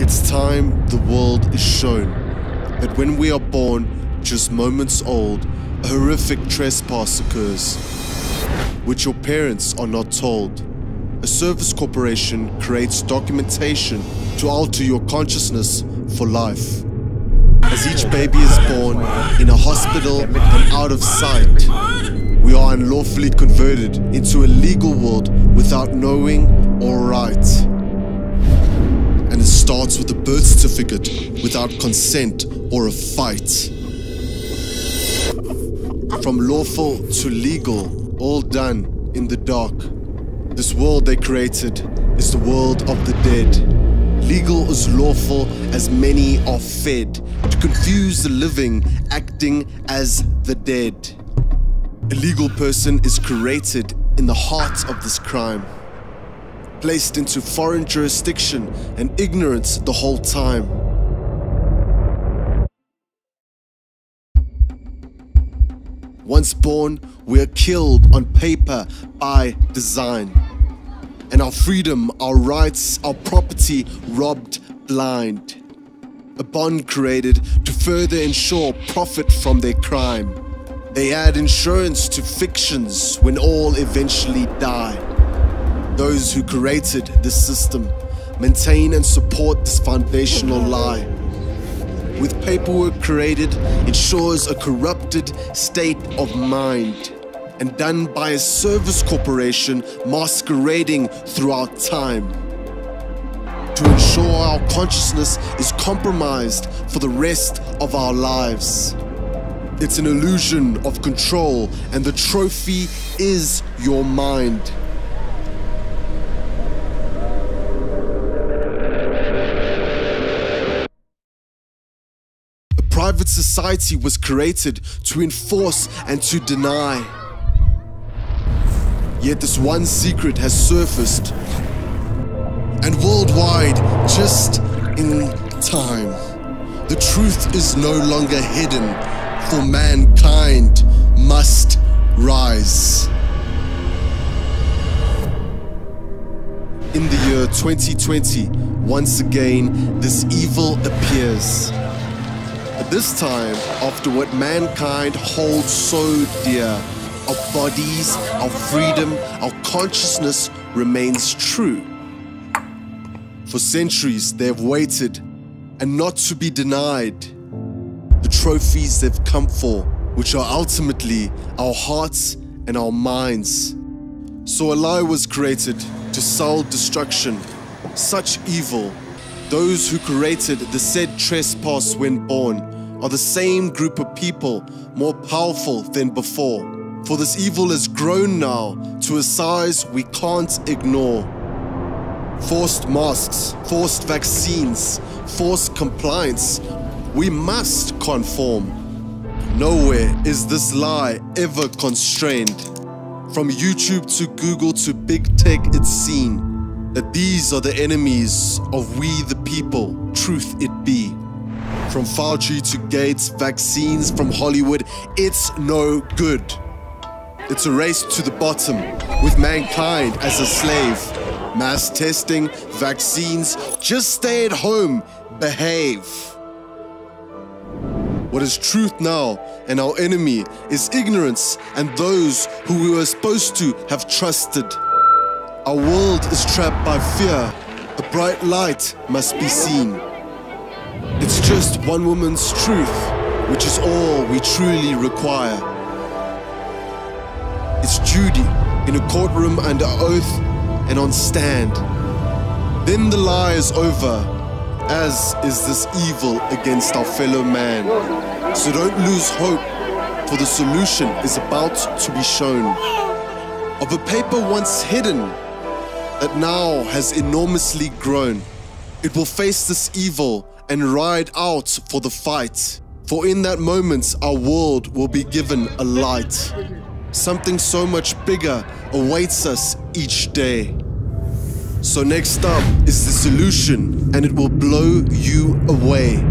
It's time the world is shown that when we are born, just moments old, a horrific trespass occurs, which your parents are not told. A service corporation creates documentation to alter your consciousness for life. As each baby is born in a hospital and out of sight, we are unlawfully converted into a legal world without knowing or right. And it starts with a birth certificate without consent or a fight. From lawful to legal, all done in the dark. This world they created is the world of the dead. Legal is lawful as many are fed, to confuse the living, acting as the dead. A legal person is created in the heart of this crime, placed into foreign jurisdiction and ignorance the whole time. Once born, we are killed on paper by design. And our freedom, our rights, our property robbed blind. A bond created to further ensure profit from their crime. They add insurance to fictions when all eventually die. Those who created this system maintain and support this foundational lie. With paperwork created, ensures a corrupted state of mind, and done by a service corporation masquerading throughout time, to ensure our consciousness is compromised for the rest of our lives. It's an illusion of control, and the trophy is your mind. A private society was created to enforce and to deny. Yet this one secret has surfaced, and worldwide, just in time. The truth is no longer hidden, for mankind must rise. In the year 2020, once again, this evil appears. But this time, after what mankind holds so dear, our bodies, our freedom, our consciousness remains true. For centuries they have waited, and not to be denied, the trophies they've come for, which are ultimately our hearts and our minds. So a lie was created to sell destruction, such evil. Those who created the said trespass when born are the same group of people, more powerful than before. For this evil has grown now to a size we can't ignore. Forced masks, forced vaccines, forced compliance. We must conform. Nowhere is this lie ever constrained. From YouTube to Google to big tech, it's seen that these are the enemies of we the people, truth it be. From Fauci to Gates, vaccines from Hollywood, it's no good. It's a race to the bottom, with mankind as a slave. Mass testing, vaccines, just stay at home, behave. What is truth now, and our enemy is ignorance and those who we were supposed to have trusted. Our world is trapped by fear. A bright light must be seen. It's just one woman's truth, which is all we truly require. It's duty in a courtroom under oath and on stand. Then the lie is over, as is this evil against our fellow man. So don't lose hope, for the solution is about to be shown. Of a paper once hidden, that now has enormously grown. It will face this evil and ride out for the fight. For in that moment, our world will be given a light. Something so much bigger awaits us each day. So next up is the solution, and it will blow you away.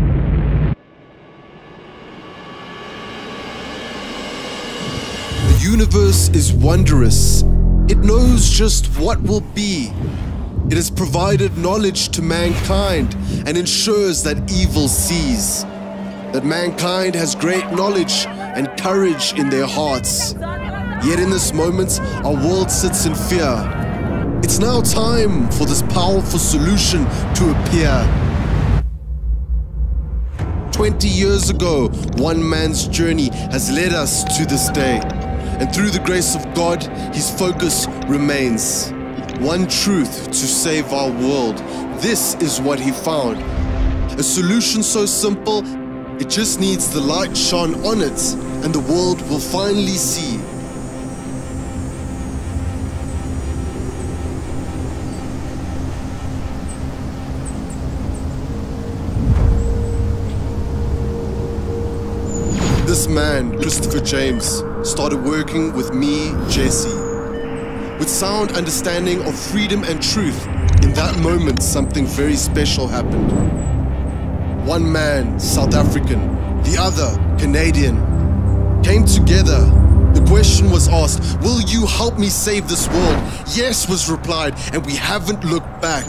The universe is wondrous. It knows just what will be. It has provided knowledge to mankind and ensures that evil cease. That mankind has great knowledge and courage in their hearts. Yet in this moment, our world sits in fear. It's now time for this powerful solution to appear. 20 years ago, one man's journey has led us to this day. And through the grace of God, his focus remains. One truth to save our world. This is what he found. A solution so simple, it just needs the light shone on it, and the world will finally see. This man, Christopher James, started working with me, Jesse. With sound understanding of freedom and truth, in that moment something very special happened. One man, South African, the other, Canadian, came together. The question was asked, will you help me save this world? Yes was replied, and we haven't looked back.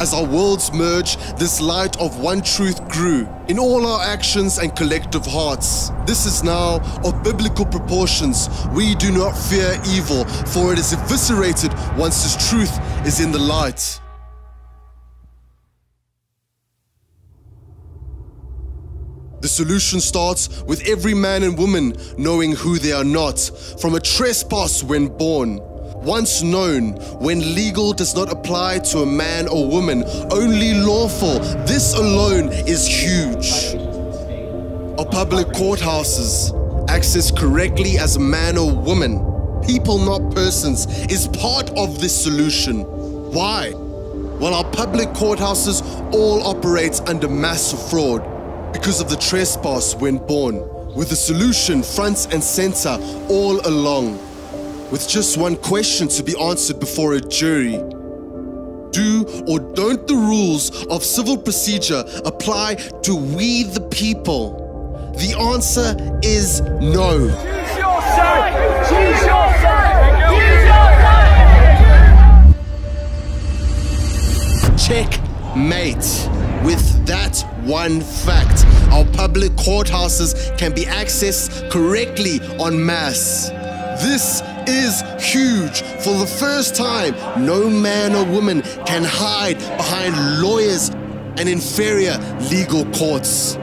As our worlds merge, this light of one truth grew in all our actions and collective hearts. This is now of biblical proportions. We do not fear evil, for it is eviscerated once this truth is in the light. The solution starts with every man and woman knowing who they are not, from a trespass when born. Once known, when legal does not apply to a man or woman, only lawful, this alone is huge. Our public courthouses, accessed correctly as a man or woman, people not persons, is part of this solution. Why? Well, our public courthouses all operate under massive fraud because of the trespass when born, with the solution front and center all along. With just one question to be answered before a jury. Do or don't the rules of civil procedure apply to we the people? The answer is no. Choose your side! Choose your side! Choose your side! Checkmate. With that one fact, our public courthouses can be accessed correctly en masse. This is huge. For the first time, no man or woman can hide behind lawyers and inferior legal courts.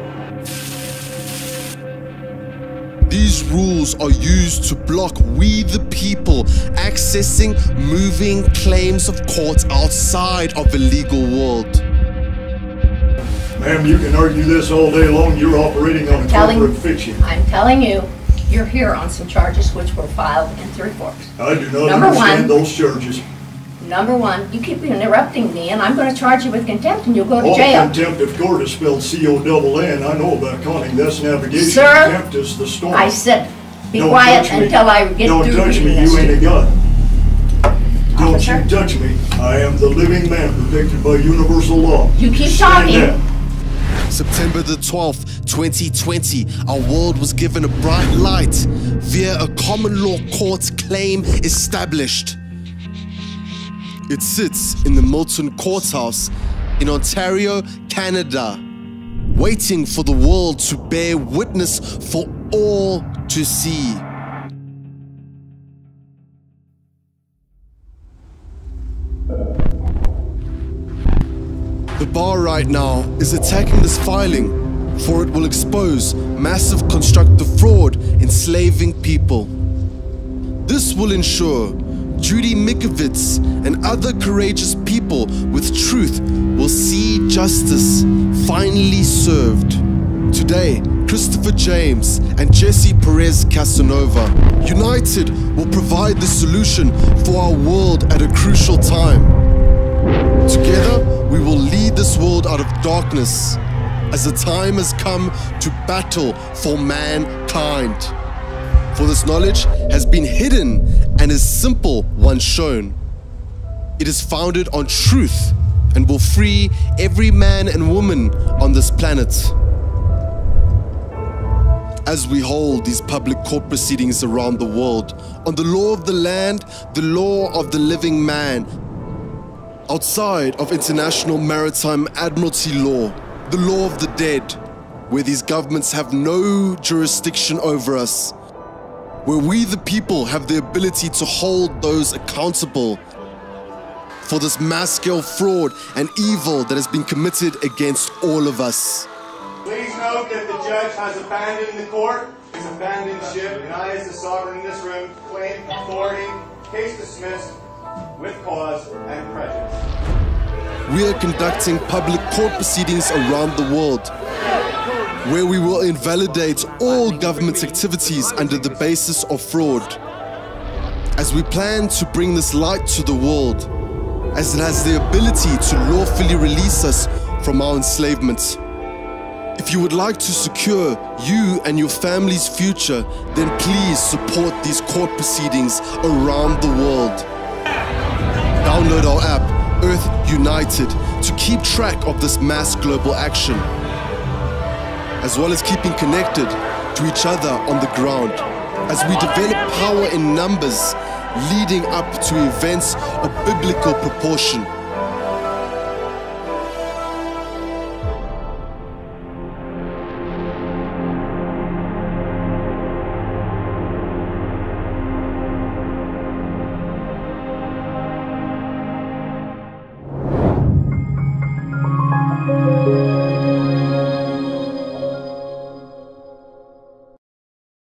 These rules are used to block we the people accessing moving claims of court outside of the legal world. Ma'am, you can argue this all day long. You're operating on corporate fiction. I'm telling you, you're here on some charges which were filed in Three Forks. I do not understand those charges. Number one, you keep interrupting me, and I'm going to charge you with contempt, and you'll go to jail. Contempt of court is spelled C-O-double-N. I know about conning. That's navigation. Sir, contempt is the storm. I said, be quiet until I get through. Don't touch me. You ain't a gun. Don't you touch me. I am the living man protected by universal law. You keep talking. September the 12th, 2020, our world was given a bright light via a common law court claim established. It sits in the Milton Courthouse in Ontario, Canada, waiting for the world to bear witness for all to see. The bar right now is attacking this filing, for it will expose massive constructive fraud enslaving people. This will ensure Judy Mikovits and other courageous people with truth will see justice finally served. Today, Christopher James and Jesse Perez Casanova, united, will provide the solution for our world at a crucial time. Together, we will lead this world out of darkness as the time has come to battle for mankind. For this knowledge has been hidden and is simple once shown. It is founded on truth and will free every man and woman on this planet. As we hold these public court proceedings around the world on the law of the land, the law of the living man, outside of international maritime admiralty law, the law of the dead, where these governments have no jurisdiction over us, where we the people have the ability to hold those accountable for this mass-scale fraud and evil that has been committed against all of us. Please note that the judge has abandoned the court. He's abandoned ship, and I, as the sovereign in this room, claim authority, case dismissed, with cause and prejudice. We are conducting public court proceedings around the world, where we will invalidate all government activities under the basis of fraud, as we plan to bring this light to the world, as it has the ability to lawfully release us from our enslavement. If you would like to secure you and your family's future, then please support these court proceedings around the world. Download our app, Earth United, to keep track of this mass global action, as well as keeping connected to each other on the ground, as we develop power in numbers leading up to events of biblical proportion.